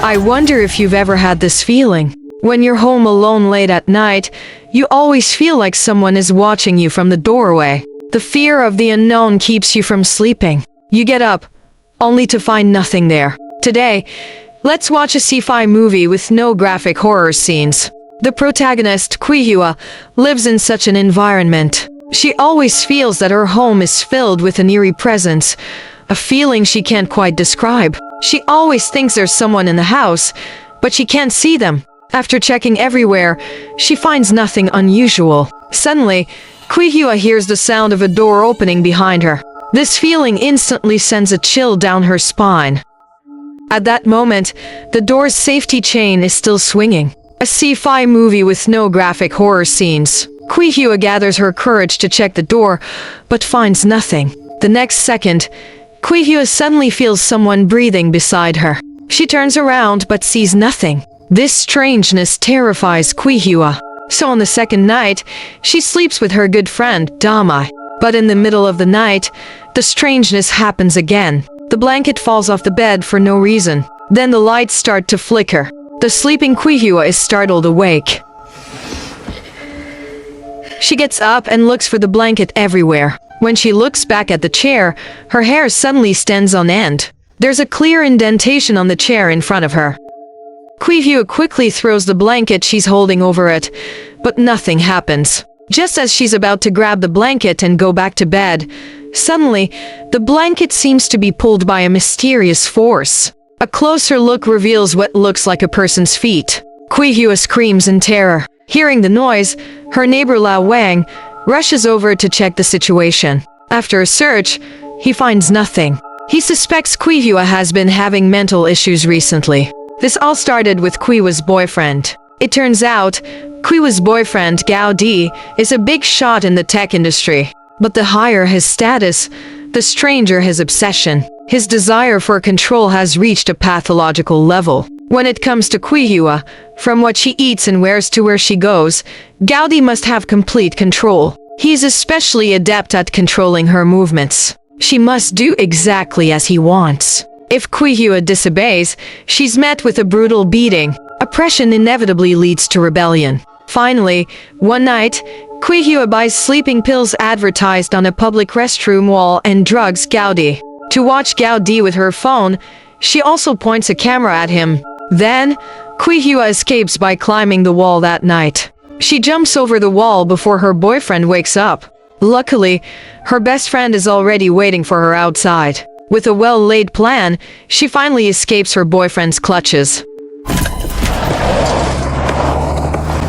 I wonder if you've ever had this feeling. When you're home alone late at night, you always feel like someone is watching you from the doorway. The fear of the unknown keeps you from sleeping. You get up, only to find nothing there. Today, let's watch a sci-fi movie with no graphic horror scenes. The protagonist, Cuihua, lives in such an environment. She always feels that her home is filled with an eerie presence, a feeling she can't quite describe. She always thinks there's someone in the house, but she can't see them. After checking everywhere, she finds nothing unusual. Suddenly, Cuihua hears the sound of a door opening behind her. This feeling instantly sends a chill down her spine. At that moment, the door's safety chain is still swinging. A sci-fi movie with no graphic horror scenes. Cuihua gathers her courage to check the door, but finds nothing. The next second, Cuihua suddenly feels someone breathing beside her. She turns around but sees nothing. This strangeness terrifies Cuihua. So on the second night, she sleeps with her good friend, Damai. But in the middle of the night, the strangeness happens again. The blanket falls off the bed for no reason. Then the lights start to flicker. The sleeping Cuihua is startled awake. She gets up and looks for the blanket everywhere. When she looks back at the chair, her hair suddenly stands on end. There's a clear indentation on the chair in front of her. Cuihua quickly throws the blanket she's holding over it, but nothing happens. Just as she's about to grab the blanket and go back to bed, suddenly, the blanket seems to be pulled by a mysterious force. A closer look reveals what looks like a person's feet. Cuihua screams in terror. Hearing the noise, her neighbor Lao Wang rushes over to check the situation. After a search, he finds nothing. He suspects Cuihua has been having mental issues recently. This all started with Cuihua's boyfriend. It turns out, Cuihua's boyfriend, Gao Di, is a big shot in the tech industry. But the higher his status, the stranger his obsession. His desire for control has reached a pathological level. When it comes to Cuihua, from what she eats and wears to where she goes, Gao Di must have complete control. He's especially adept at controlling her movements. She must do exactly as he wants. If Cuihua disobeys, she's met with a brutal beating. Oppression inevitably leads to rebellion. Finally, one night, Cuihua buys sleeping pills advertised on a public restroom wall and drugs Gao Di. To watch Gao Di with her phone, she also points a camera at him. Then, Cuihua escapes by climbing the wall that night. She jumps over the wall before her boyfriend wakes up. Luckily, her best friend is already waiting for her outside. With a well-laid plan, she finally escapes her boyfriend's clutches.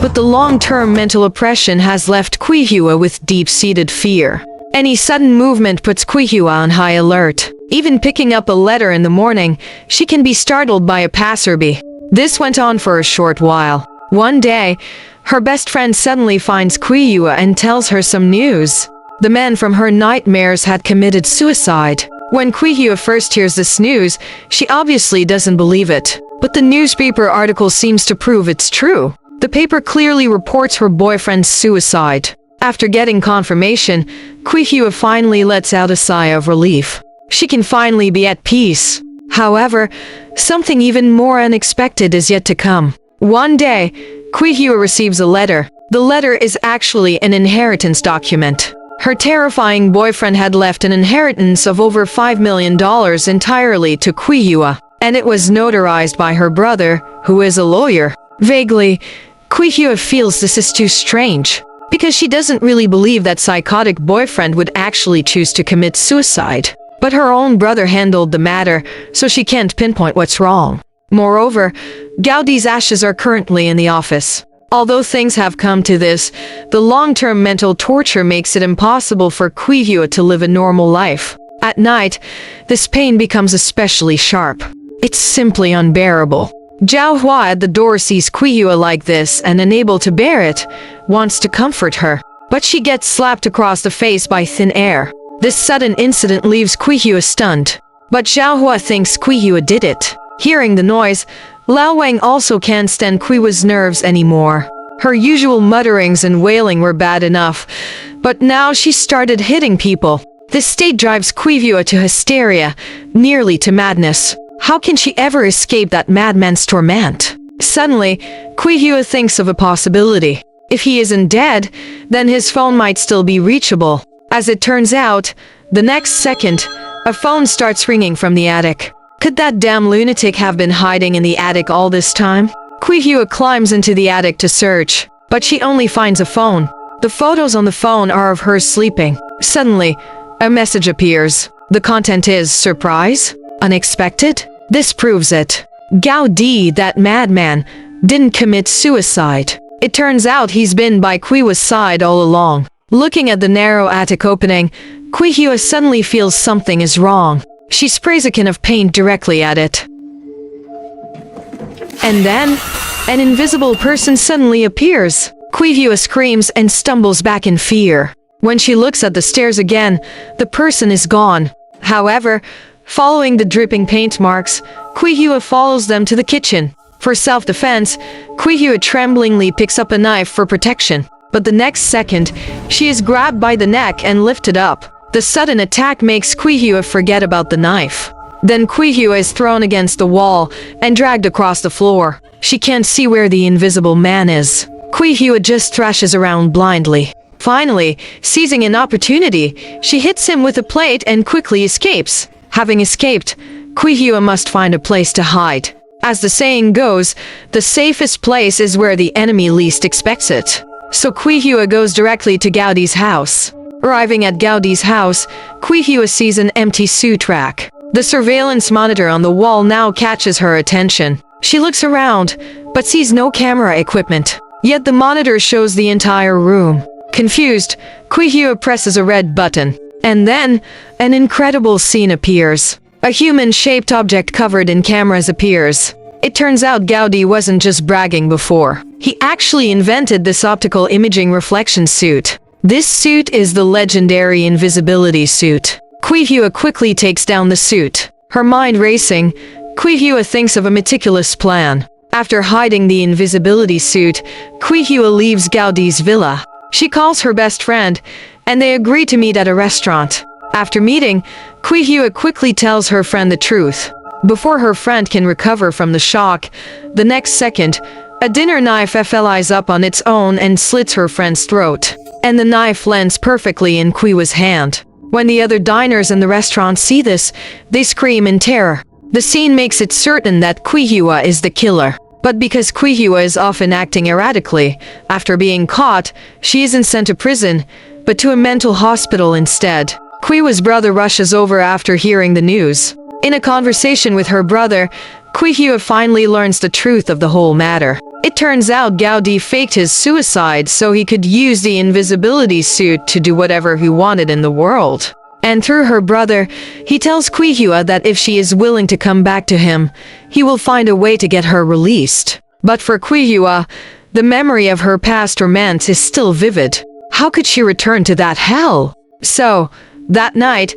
But the long-term mental oppression has left Cuihua with deep-seated fear. Any sudden movement puts Cuihua on high alert. Even picking up a letter in the morning, she can be startled by a passerby. This went on for a short while. One day, her best friend suddenly finds Cuihua and tells her some news. The man from her nightmares had committed suicide. When Cuihua first hears this news, she obviously doesn't believe it. But the newspaper article seems to prove it's true. The paper clearly reports her boyfriend's suicide. After getting confirmation, Cuihua finally lets out a sigh of relief. She can finally be at peace. However, something even more unexpected is yet to come. One day, Cuihua receives a letter. The letter is actually an inheritance document. Her terrifying boyfriend had left an inheritance of over $5 million entirely to Cuihua, and it was notarized by her brother, who is a lawyer. Vaguely, Cuihua feels this is too strange, because she doesn't really believe that psychotic boyfriend would actually choose to commit suicide. But her own brother handled the matter, so she can't pinpoint what's wrong. Moreover, Gao Di's ashes are currently in the office. Although things have come to this, the long-term mental torture makes it impossible for Cuihua to live a normal life. At night, this pain becomes especially sharp. It's simply unbearable. Cuihua at the door sees Cuihua like this and, unable to bear it, wants to comfort her. But she gets slapped across the face by thin air. This sudden incident leaves Cuihua stunned. But Cuihua thinks Cuihua did it. Hearing the noise, Lao Wang also can't stand Cuihua's nerves anymore. Her usual mutterings and wailing were bad enough, but now she started hitting people. This state drives Cuihua to hysteria, nearly to madness. How can she ever escape that madman's torment? Suddenly, Cuihua thinks of a possibility. If he isn't dead, then his phone might still be reachable. As it turns out, the next second, a phone starts ringing from the attic. Could that damn lunatic have been hiding in the attic all this time? Cuihua climbs into the attic to search, but she only finds a phone. The photos on the phone are of her sleeping. Suddenly, a message appears. The content is, surprise? Unexpected? This proves it. Gao Di, that madman, didn't commit suicide. It turns out he's been by Cuihua's side all along. Looking at the narrow attic opening, Cuihua suddenly feels something is wrong. She sprays a can of paint directly at it. And then, an invisible person suddenly appears. Cuihua screams and stumbles back in fear. When she looks at the stairs again, the person is gone. However, following the dripping paint marks, Cuihua follows them to the kitchen. For self-defense, Cuihua tremblingly picks up a knife for protection. But the next second, she is grabbed by the neck and lifted up. The sudden attack makes Cuihua forget about the knife. Then Cuihua is thrown against the wall and dragged across the floor. She can't see where the invisible man is. Cuihua just thrashes around blindly. Finally, seizing an opportunity, she hits him with a plate and quickly escapes. Having escaped, Cuihua must find a place to hide. As the saying goes, the safest place is where the enemy least expects it. So Cuihua goes directly to Gaudi's house. Arriving at Gaudi's house, Cuihua sees an empty suit rack. The surveillance monitor on the wall now catches her attention. She looks around, but sees no camera equipment. Yet the monitor shows the entire room. Confused, Cuihua presses a red button. And then, an incredible scene appears. A human-shaped object covered in cameras appears. It turns out Gaudi wasn't just bragging before. He actually invented this optical imaging reflection suit. This suit is the legendary invisibility suit. Cuihua quickly takes down the suit. Her mind racing, Cuihua thinks of a meticulous plan. After hiding the invisibility suit, Cuihua leaves Gaudi's villa. She calls her best friend, and they agree to meet at a restaurant. After meeting, Cuihua quickly tells her friend the truth. Before her friend can recover from the shock, the next second, a dinner knife flies up on its own and slits her friend's throat. And the knife lands perfectly in Cuihua's hand. When the other diners in the restaurant see this, they scream in terror. The scene makes it certain that Cuihua is the killer. But because Cuihua is often acting erratically, after being caught, she isn't sent to prison, but to a mental hospital instead. Cuihua's brother rushes over after hearing the news. In a conversation with her brother, Cuihua finally learns the truth of the whole matter. It turns out Gaudi faked his suicide so he could use the invisibility suit to do whatever he wanted in the world. And through her brother, he tells Cuihua that if she is willing to come back to him, he will find a way to get her released. But for Cuihua, the memory of her past romance is still vivid. How could she return to that hell? So, that night,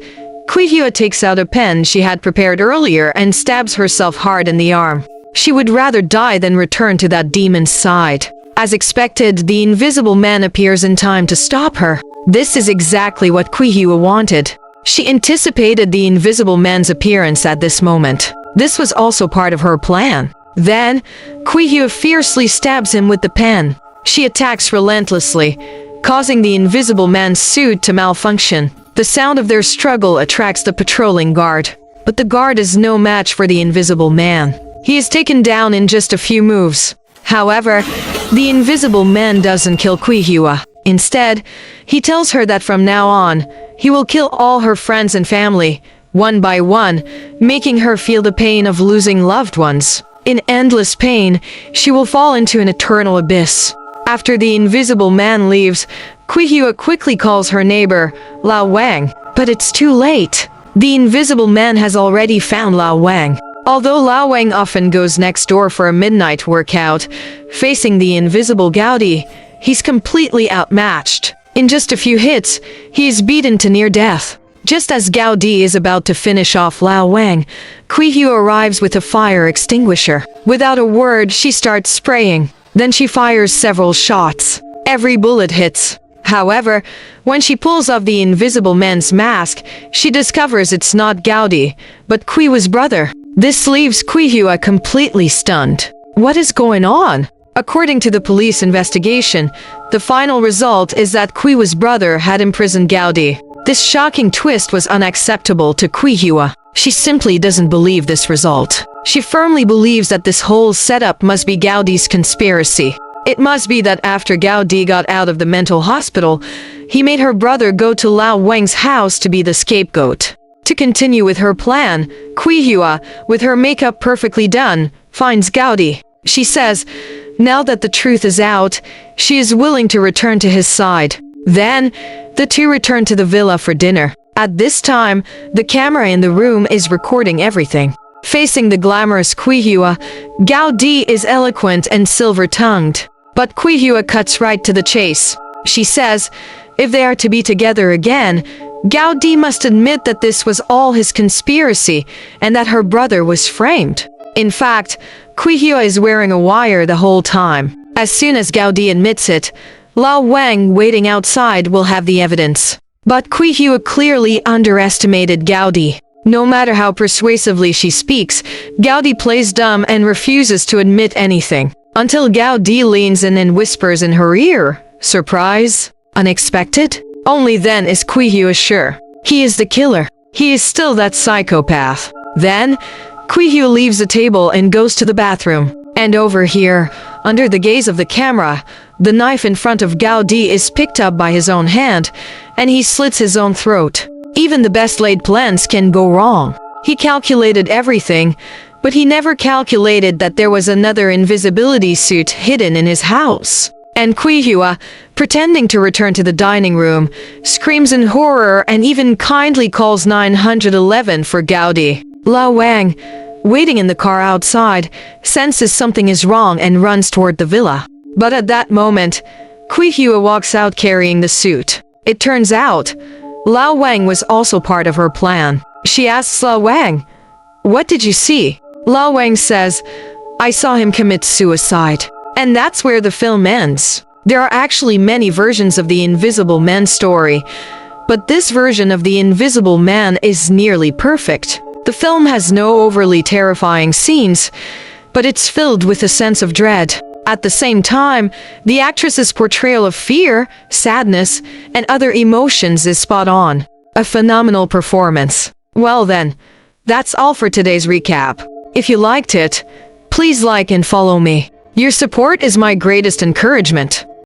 Cuihua takes out a pen she had prepared earlier and stabs herself hard in the arm. She would rather die than return to that demon's side. As expected, the invisible man appears in time to stop her. This is exactly what Cuihua wanted. She anticipated the invisible man's appearance at this moment. This was also part of her plan. Then, Cuihua fiercely stabs him with the pen. She attacks relentlessly, causing the invisible man's suit to malfunction. The sound of their struggle attracts the patrolling guard. But the guard is no match for the invisible man. He is taken down in just a few moves. However, the invisible man doesn't kill Cuihua. Instead, he tells her that from now on, he will kill all her friends and family, one by one, making her feel the pain of losing loved ones. In endless pain, she will fall into an eternal abyss. After the invisible man leaves, Cuihua quickly calls her neighbor, Lao Wang, but it's too late. The invisible man has already found Lao Wang. Although Lao Wang often goes next door for a midnight workout, facing the invisible Gaudi, he's completely outmatched. In just a few hits, he is beaten to near death. Just as Gaudi is about to finish off Lao Wang, Cuihua arrives with a fire extinguisher. Without a word, she starts spraying. Then she fires several shots. Every bullet hits. However, when she pulls off the invisible man's mask, she discovers it's not Gaudi, but Cuihua's brother. This leaves Cuihua completely stunned. What is going on? According to the police investigation, the final result is that Cuihua's brother had imprisoned Gaudi. This shocking twist was unacceptable to Cuihua. She simply doesn't believe this result. She firmly believes that this whole setup must be Gaudi's conspiracy. It must be that after Gaudi got out of the mental hospital, he made her brother go to Lao Wang's house to be the scapegoat. To continue with her plan, Cuihua, with her makeup perfectly done, finds Gaudi. She says, now that the truth is out, she is willing to return to his side. Then, the two return to the villa for dinner. At this time, the camera in the room is recording everything. Facing the glamorous Cuihua, Gaudi is eloquent and silver-tongued. But Cuihua cuts right to the chase. She says, if they are to be together again, Gaudi must admit that this was all his conspiracy and that her brother was framed. In fact, Cuihua is wearing a wire the whole time. As soon as Gaudi admits it, Lao Wang waiting outside will have the evidence. But Cuihua clearly underestimated Gaudi. No matter how persuasively she speaks, Gaudi plays dumb and refuses to admit anything. Until Gaudi leans in and whispers in her ear, surprise? Unexpected? Only then is Cuihua sure. He is the killer. He is still that psychopath. Then, Cuihua leaves the table and goes to the bathroom. And over here, under the gaze of the camera, the knife in front of Gaudi is picked up by his own hand, and he slits his own throat. Even the best laid plans can go wrong. He calculated everything, but he never calculated that there was another invisibility suit hidden in his house. And Cuihua, pretending to return to the dining room, screams in horror and even kindly calls 911 for Gaudi. Lao Wang, waiting in the car outside, senses something is wrong and runs toward the villa. But at that moment, Cuihua walks out carrying the suit. It turns out, Lao Wang was also part of her plan. She asks Lao Wang, "What did you see?" Lao Wang says, "I saw him commit suicide." And that's where the film ends. There are actually many versions of the Invisible Man story, but this version of the Invisible Man is nearly perfect. The film has no overly terrifying scenes, but it's filled with a sense of dread. At the same time, the actress's portrayal of fear, sadness, and other emotions is spot on. A phenomenal performance. Well then, that's all for today's recap. If you liked it, please like and follow me. Your support is my greatest encouragement.